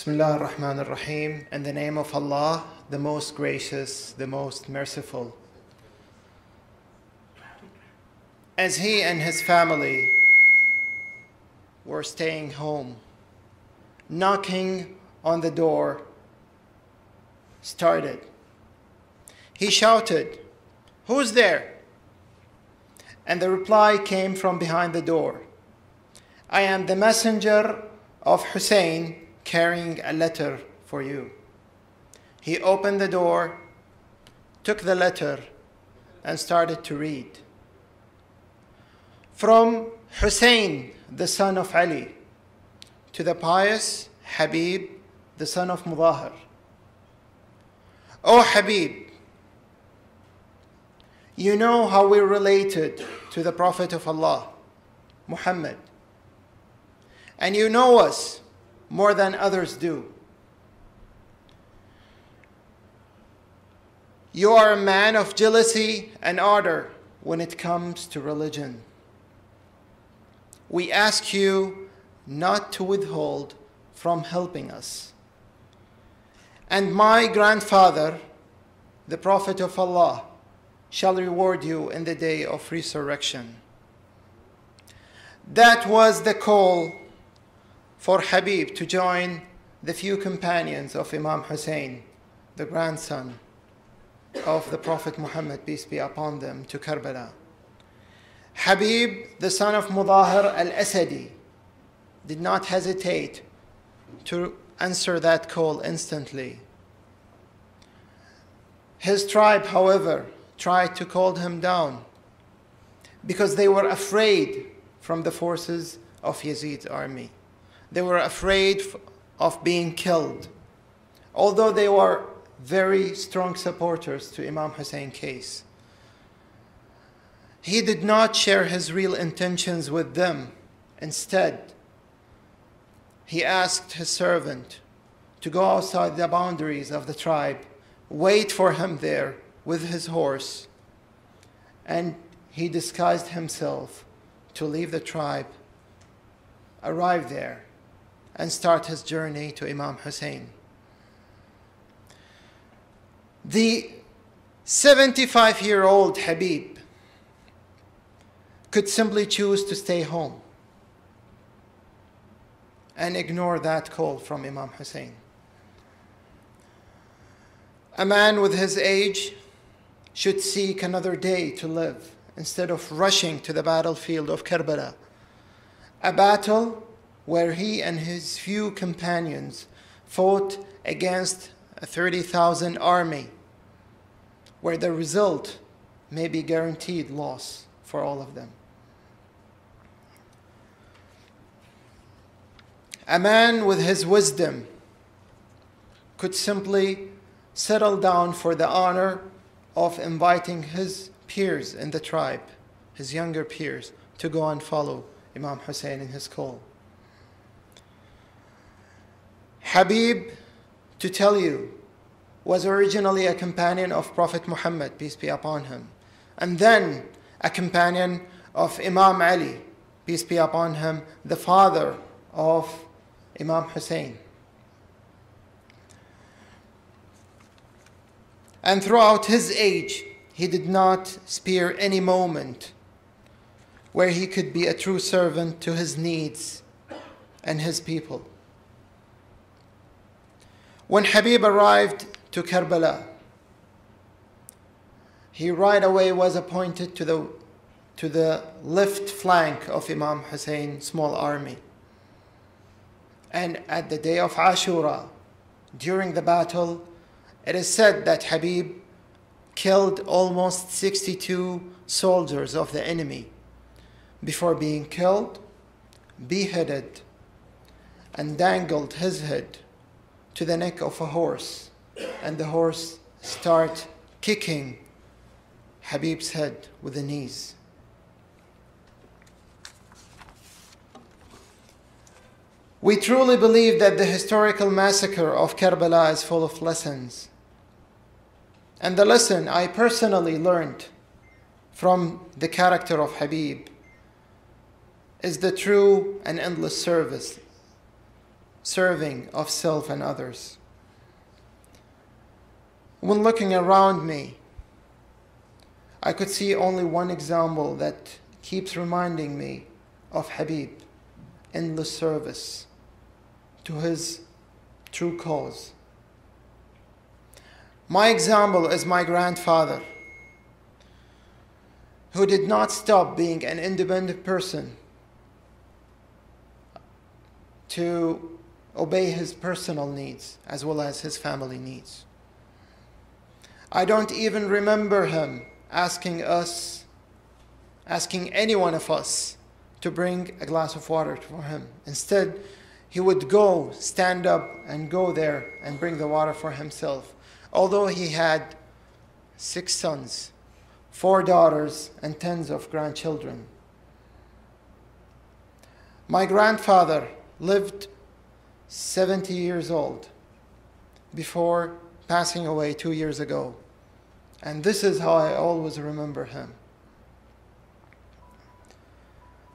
Bismillah ar-Rahman ar-Rahim. In the name of Allah, the most gracious, the most merciful. As he and his family were staying home, knocking on the door started. He shouted, "Who's there?" And the reply came from behind the door, "I am the messenger of Hussein carrying a letter for you." He opened the door, took the letter, and started to read. From Hussein, the son of Ali, to the pious Habib, the son of Mudahar. "O Habib, you know how we related to the Prophet of Allah, Muhammad, and you know us more than others do. You are a man of jealousy and ardor when it comes to religion. We ask you not to withhold from helping us. And my grandfather, the Prophet of Allah, shall reward you in the day of resurrection." That was the call for Habib to join the few companions of Imam Hussein, the grandson of the Prophet Muhammad, peace be upon them, to Karbala. Habib, the son of Mudahar al-Asadi, did not hesitate to answer that call instantly. His tribe, however, tried to calm him down because they were afraid from the forces of Yazid's army. They were afraid of being killed, although they were very strong supporters to Imam Hussein's case. He did not share his real intentions with them. Instead, he asked his servant to go outside the boundaries of the tribe, wait for him there with his horse, and he disguised himself to leave the tribe, arrive there, and start his journey to Imam Hussein. The 75-year-old Habib could simply choose to stay home and ignore that call from Imam Hussein. A man with his age should seek another day to live instead of rushing to the battlefield of Karbala, a battle where he and his few companions fought against a 30,000 army, where the result may be guaranteed loss for all of them. A man with his wisdom could simply settle down for the honor of inviting his peers in the tribe, his younger peers, to go and follow Imam Hussein in his call. Habib, to tell you, was originally a companion of Prophet Muhammad, peace be upon him, and then a companion of Imam Ali, peace be upon him, the father of Imam Hussein. And throughout his age, he did not spare any moment where he could be a true servant to his needs and his people. When Habib arrived to Karbala, he right away was appointed to the left flank of Imam Hussein's small army. And at the day of Ashura, during the battle, it is said that Habib killed almost 62 soldiers of the enemy before being killed, beheaded, and dangled his head to the neck of a horse, and the horse start kicking Habib's head with the knees. We truly believe that the historical massacre of Karbala is full of lessons. And the lesson I personally learned from the character of Habib is the true and endless service serving of self and others. When looking around me, I could see only one example that keeps reminding me of Habib, endless service to his true cause. My example is my grandfather, who did not stop being an independent person to obey his personal needs as well as his family needs. I don't even remember him asking any one of us to bring a glass of water for him. Instead, he would stand up and go there and bring the water for himself. Although he had 6 sons, 4 daughters, and tens of grandchildren. My grandfather lived 70 years old before passing away 2 years ago. And this is how I always remember him.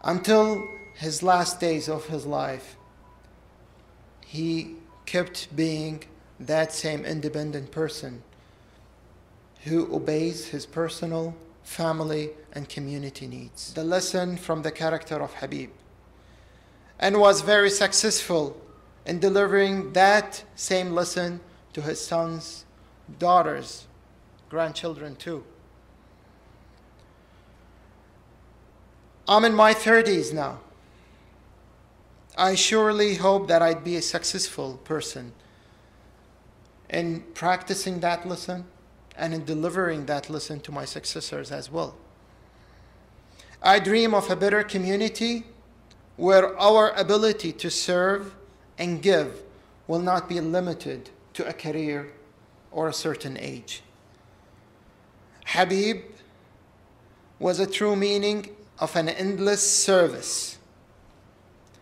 Until his last days of his life, he kept being that same independent person who obeys his personal, family, and community needs. The lesson from the character of Habib, and was very successful in delivering that same lesson to his sons, daughters, grandchildren too. I'm in my 30s now. I surely hope that I'd be a successful person in practicing that lesson and in delivering that lesson to my successors as well. I dream of a better community where our ability to serve and give will not be limited to a career or a certain age. Habib was a true meaning of an endless service.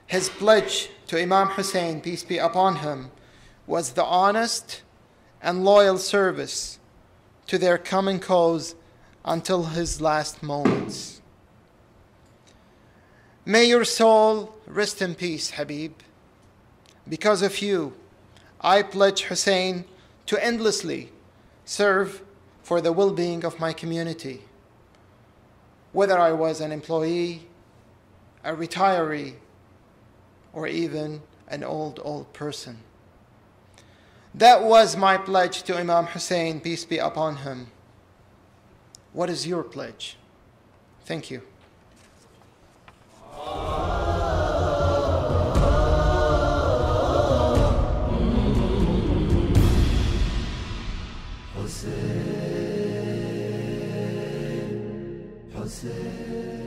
His pledge to Imam Hussein, peace be upon him, was the honest and loyal service to their common cause until his last moments. May your soul rest in peace, Habib. Because of you, I pledge Hussein to endlessly serve for the well-being of my community, whether I was an employee, a retiree, or even an old person. That was my pledge to Imam Hussein, peace be upon him. What is your pledge? Thank you. Hussein, Hussein.